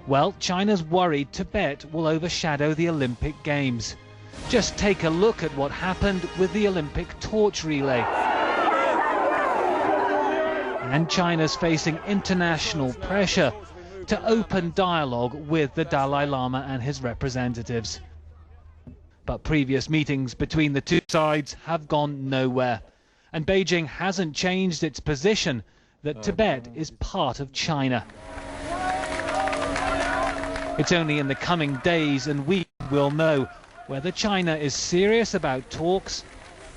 Well, China's worried Tibet will overshadow the Olympic Games. Just take a look at what happened with the Olympic torch relay. And China's facing international pressure to open dialogue with the Dalai Lama and his representatives. But previous meetings between the two sides have gone nowhere, and Beijing hasn't changed its position that Tibet is part of China. It's only in the coming days and weeks we'll know whether China is serious about talks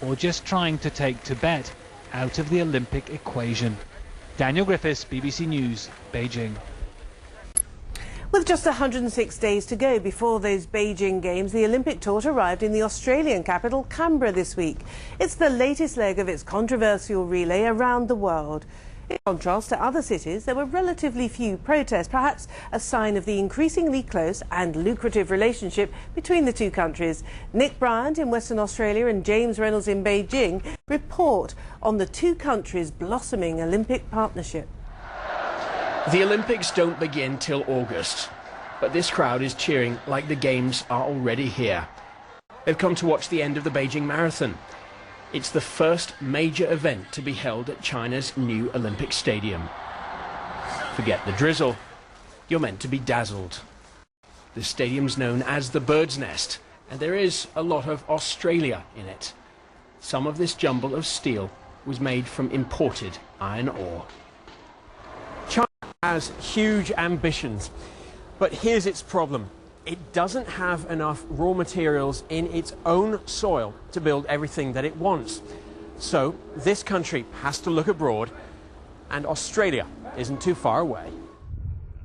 or just trying to take Tibet out of the Olympic equation. Daniel Griffiths, BBC News, Beijing. With just 106 days to go before those Beijing Games, the Olympic torch arrived in the Australian capital, Canberra, this week. It's the latest leg of its controversial relay around the world. In contrast to other cities, there were relatively few protests, perhaps a sign of the increasingly close and lucrative relationship between the two countries. Nick Bryant in Western Australia and James Reynolds in Beijing report on the two countries' blossoming Olympic partnership. The Olympics don't begin till August, but this crowd is cheering like the Games are already here. They've come to watch the end of the Beijing Marathon. It's the first major event to be held at China's new Olympic Stadium. Forget the drizzle, you're meant to be dazzled. The stadium's known as the Bird's Nest, and there is a lot of Australia in it. Some of this jumble of steel was made from imported iron ore. China has huge ambitions, but here's its problem. It doesn't have enough raw materials in its own soil to build everything that it wants. So this country has to look abroad, and Australia isn't too far away.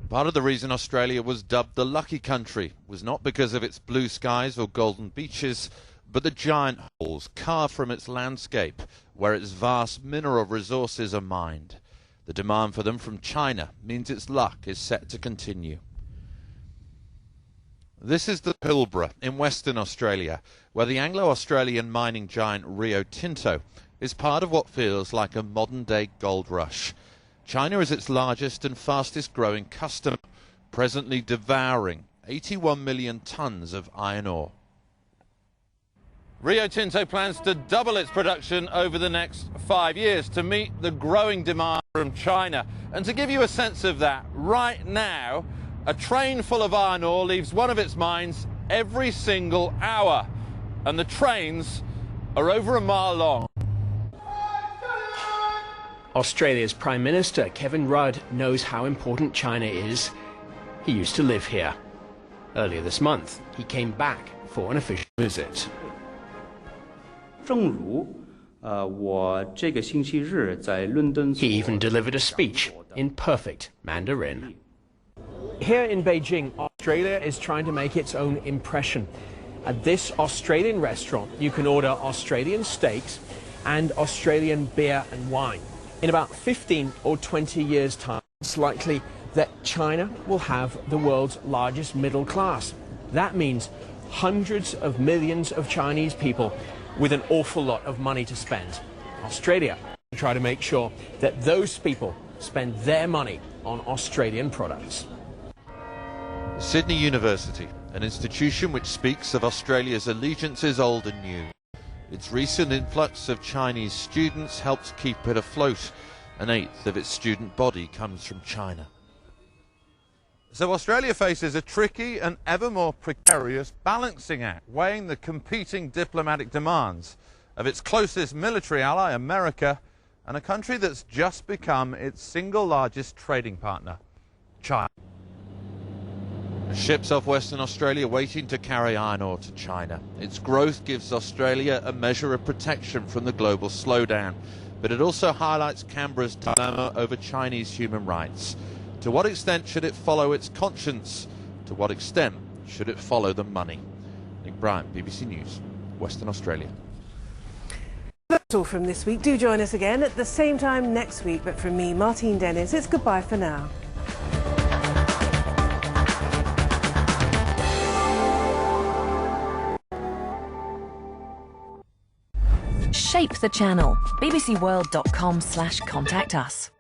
Part of the reason Australia was dubbed the lucky country was not because of its blue skies or golden beaches, but the giant holes carved from its landscape where its vast mineral resources are mined. The demand for them from China means its luck is set to continue. This is the Pilbara in Western Australia, where the Anglo-Australian mining giant Rio Tinto is part of what feels like a modern-day gold rush. China is its largest and fastest-growing customer, presently devouring 81 million tonnes of iron ore. Rio Tinto plans to double its production over the next 5 years to meet the growing demand from China. And to give you a sense of that, right now, a train full of iron ore leaves one of its mines every single hour, and the trains are over a mile long. Australia's Prime Minister Kevin Rudd knows how important China is. He used to live here. Earlier this month, he came back for an official visit. He even delivered a speech in perfect Mandarin. Here in Beijing, Australia is trying to make its own impression. At this Australian restaurant, you can order Australian steaks and Australian beer and wine. In about 15 or 20 years' time, it's likely that China will have the world's largest middle class. That means hundreds of millions of Chinese people with an awful lot of money to spend. Australia will try to make sure that those people spend their money on Australian products. Sydney University, an institution which speaks of Australia's allegiances old and new. Its recent influx of Chinese students helps keep it afloat. An eighth of its student body comes from China. So Australia faces a tricky and ever more precarious balancing act, weighing the competing diplomatic demands of its closest military ally, America, and a country that's just become its single largest trading partner, China. Ships off Western Australia waiting to carry iron ore to China. Its growth gives Australia a measure of protection from the global slowdown, but it also highlights Canberra's dilemma over Chinese human rights. To what extent should it follow its conscience? To what extent should it follow the money? Nick Bryant, BBC News, Western Australia. That's all from this week. Do join us again at the same time next week. But from me, Martine Dennis, it's goodbye for now. Shape the channel. bbcworld.com/contact us.